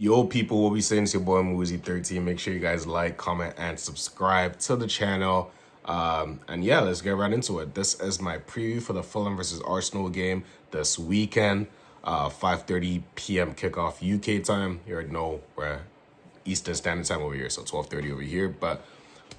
Yo, people, will be saying it's your boy Woozy13. Make sure you guys like, comment, and subscribe to the channel. And yeah, let's get right into it. This is my preview for the Fulham versus Arsenal game this weekend. 5:30 p.m. kickoff UK time. You already know we're Eastern Standard Time over here, so 12:30 over here. But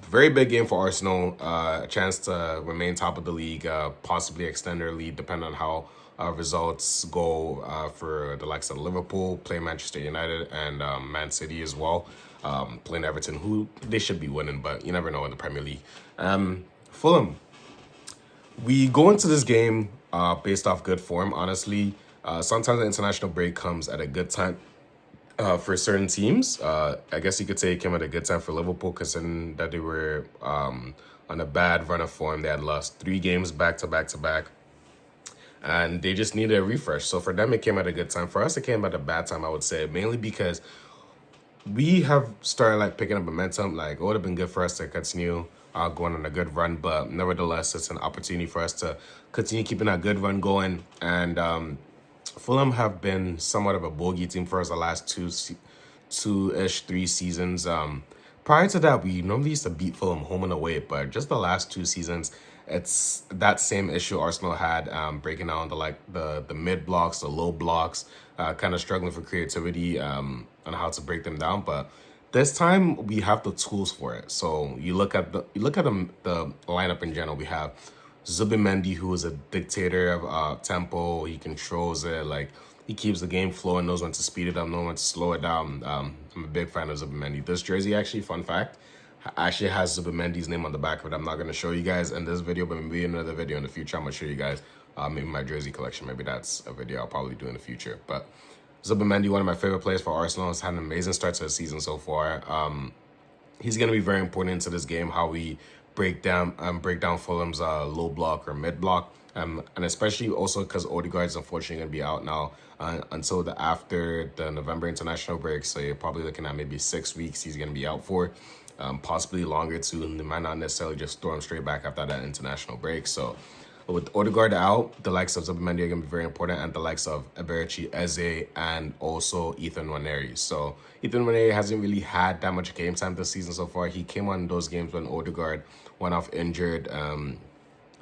very big game for Arsenal. A chance to remain top of the league, possibly extend their lead, depending on how results go for the likes of Liverpool, play Manchester United, and Man City as well. Playing Everton, who they should be winning, but you never know in the Premier League. Fulham, we go into this game based off good form, honestly. Sometimes the international break comes at a good time for certain teams. I guess you could say it came at a good time for Liverpool, considering that they were on a bad run of form. They had lost 3 games back to back to back, and they just needed a refresh. So for them, it came at a good time. For us, it came at a bad time, I would say, mainly because we have started like picking up momentum. Like, it would have been good for us to continue going on a good run, but nevertheless, it's an opportunity for us to continue keeping that good run going. And Fulham have been somewhat of a bogey team for us the last 3 seasons. Prior to that, we normally used to beat Fulham home and away, but just the last 2 seasons, it's that same issue Arsenal had, breaking down the mid blocks, the low blocks, kind of struggling for creativity on how to break them down. But this time we have the tools for it. So you look at the lineup in general. We have Zubimendi, who is a dictator of tempo. He controls it. Like, he keeps the game flowing, knows when to speed it up, knows when to slow it down. I'm a big fan of Zubimendi. This jersey, actually, fun fact, actually has Zubimendi's name on the back of it. I'm not going to show you guys in this video, but maybe in another video in the future, I'm going to show you guys maybe my jersey collection. Maybe that's a video I'll probably do in the future. But Zubimendi, one of my favorite players for Arsenal, has had an amazing start to the season so far. He's going to be very important into this game, how we break down Fulham's low block or mid block, and especially also because Odegaard's unfortunately going to be out now until after the November international break. So you're probably looking at maybe 6 weeks he's going to be out for, possibly longer too. And they might not necessarily just throw him straight back after that international break. So with Odegaard out, the likes of Zubimendi are going to be very important, and the likes of Eberechi Eze and also Ethan Nwaneri. So Ethan Nwaneri hasn't really had that much game time this season so far. He came on those games when Odegaard went off injured in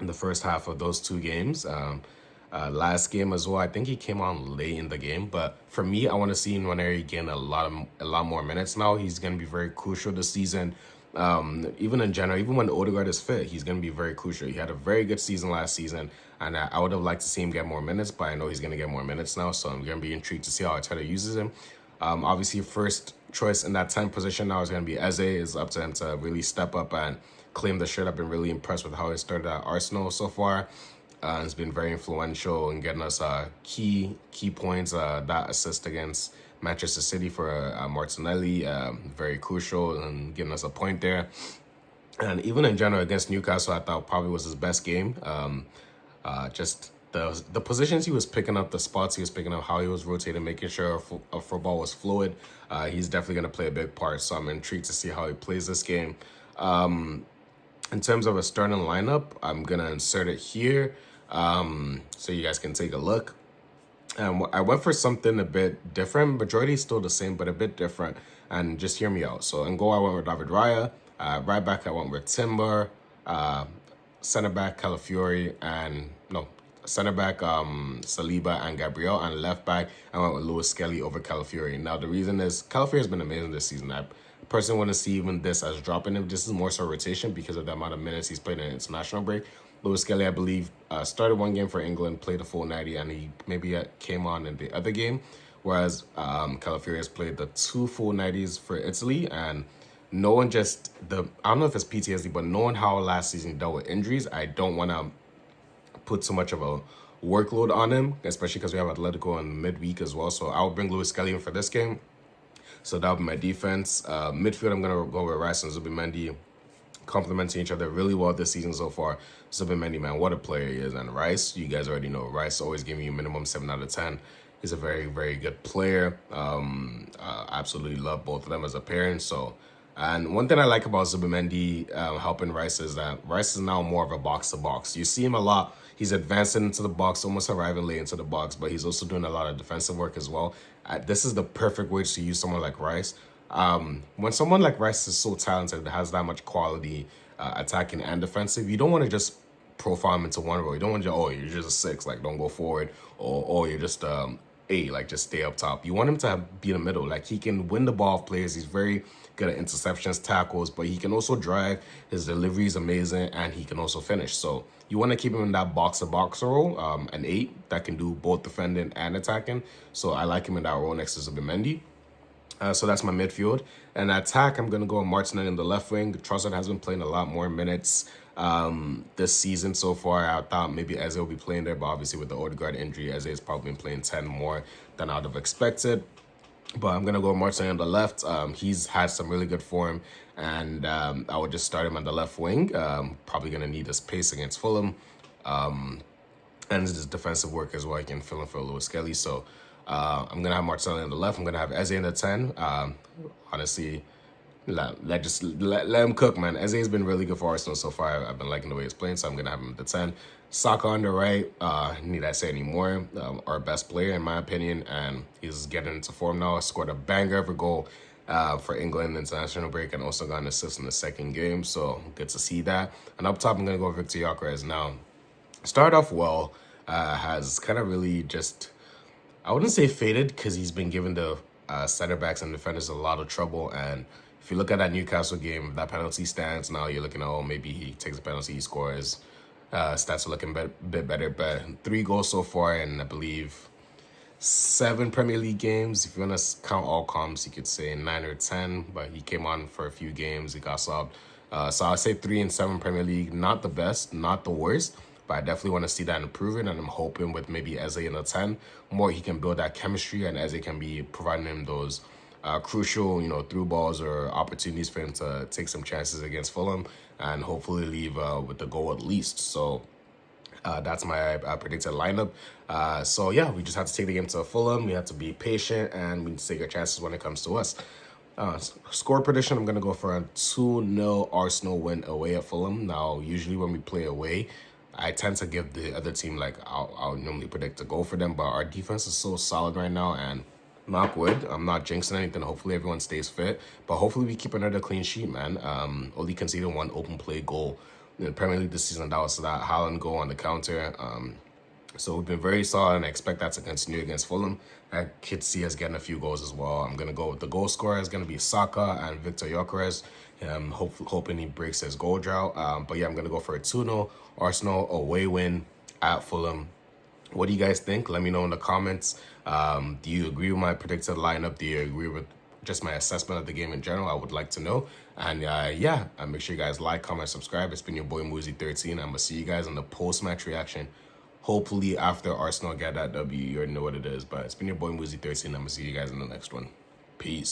the first half of those 2 games. Last game as well, I think he came on late in the game. But for me, I want to see Nwaneri gain a lot more minutes now. He's going to be very crucial this season. Even in general, even when Odegaard is fit, he's going to be very crucial. He had a very good season last season, and I would have liked to see him get more minutes, but I know he's going to get more minutes now, so I'm going to be intrigued to see how Arteta uses him. Obviously, first choice in that 10 position now is going to be Eze. It's up to him to really step up and claim the shirt. I've been really impressed with how he started at Arsenal so far. It's been very influential in getting us key points. That assist against Manchester City for Martinelli, very crucial in getting us a point there. And even in general against Newcastle, I thought probably was his best game. Just the positions he was picking up, the spots he was picking up, how he was rotating, making sure a football was fluid. He's definitely going to play a big part. So I'm intrigued to see how he plays this game. In terms of a starting lineup, I'm going to insert it here so you guys can take a look. I went for something a bit different. Majority is still the same, but a bit different. And just hear me out. So in goal, I went with David Raya. Right back, I went with Timber. Center back, Calafiori. Center back, Saliba and Gabriel. And left back, I went with Lewis Skelly over Calafiori. Now, the reason is Calafiori has been amazing this season. I personally want to see even this as dropping him. This is more so rotation because of the amount of minutes he's played in an international break. Lewis Skelly, I believe, started 1 game for England, played a full 90, and he maybe came on in the other game. Whereas Calafiori has played the 2 full 90s for Italy, and knowing I don't know if it's PTSD, but knowing how last season he dealt with injuries, I don't want to put too much of a workload on him, especially because we have Atletico in midweek as well. So I'll bring Lewis Skelly in for this game. So that'll be my defense. Midfield, I'm going to go with Rice and Zubimendi, complementing each other really well this season so far. Zubimendi, man, what a player he is. And Rice, you guys already know, Rice always giving you minimum 7 out of 10. He's a very, very good player. Absolutely love both of them as a pair. So And one thing I like about Zubimendi helping Rice is that Rice is now more of a box to box. You see him a lot. He's advancing into the box, almost arriving late into the box, but he's also doing a lot of defensive work as well. This is the perfect way to use someone like Rice. When someone like Rice is so talented, has that much quality, attacking and defensive, you don't want to just profile him into one role. You don't want to, oh, you're just a six, like don't go forward, or oh, you're just eight, like just stay up top. You want him to be in the middle. Like he can win the ball off players. He's very good at interceptions, tackles, but he can also drive. His delivery is amazing, and he can also finish. So you want to keep him in that box-to-box role, an eight that can do both defending and attacking. So I like him in that role next to Zubimendi. So that's my midfield. And attack, I'm going to go with Martinelli in the left wing. Trossard has been playing a lot more minutes this season so far. I thought maybe Eze will be playing there, but obviously with the Odegaard injury, Eze has probably been playing 10 more than I'd have expected. But I'm going to go Martinelli on the left. He's had some really good form, and I would just start him on the left wing. Probably going to need his pace against Fulham. And his defensive work as well. He can fill in for Lewis Kelly. So I'm going to have Martinelli on the left. I'm going to have Eze in the 10. Honestly, let him cook, man. Eze has been really good for Arsenal so far. I've been liking the way he's playing, so I'm going to have him at the 10. Saka on the right, need I say anymore? Our best player, in my opinion, and he's getting into form now. Scored a banger of a goal for England international break, and also got an assist in the second game, so good to see that. And up top, I'm going to go Victor Gyökeres now. Started off well, has kind of really just, I wouldn't say faded, because he's been giving the center backs and defenders a lot of trouble. And if you look at that Newcastle game, that penalty stands. Now you're looking at, oh, maybe he takes a penalty, he scores. Stats are looking a bit better, but 3 goals so far, and I believe 7 Premier League games. If you want to count all comps, you could say 9 or 10, but he came on for a few games. He got subbed. So I'd say 3 and 7 Premier League. Not the best, not the worst, but I definitely want to see that improving, and I'm hoping with maybe Eze in the 10, more he can build that chemistry, and Eze can be providing him those crucial, through balls or opportunities for him to take some chances against Fulham and hopefully leave with the goal at least. So that's my predicted lineup. So yeah, we just have to take the game to Fulham. We have to be patient, and we need to take our chances when it comes to us. Score prediction, I'm going to go for a 2-0 Arsenal win away at Fulham. Now, usually when we play away, I tend to give the other team, like, I'll normally predict a goal for them, but our defense is so solid right now, and knock wood, I'm not jinxing anything. Hopefully everyone stays fit, but hopefully we keep another clean sheet, man. Only conceded 1 open play goal in the Premier League this season. That was that Haaland goal on the counter. So we've been very solid, and I expect that to continue against Fulham. I could see us getting a few goals as well. I'm going to go with the goal scorer. It's going to be Saka and Victor Gyökeres. Hoping he breaks his goal drought. But yeah, I'm going to go for a 2-0 Arsenal away win at Fulham. What do you guys think? Let me know in the comments. Do you agree with my predicted lineup? Do you agree with just my assessment of the game in general? I would like to know. And yeah, make sure you guys like, comment, subscribe. It's been your boy Moozy13. I'm going to see you guys in the post-match reaction. Hopefully after Arsenal get that W. You already know what it is. But it's been your boy Moozy13. I'm going to see you guys in the next one. Peace.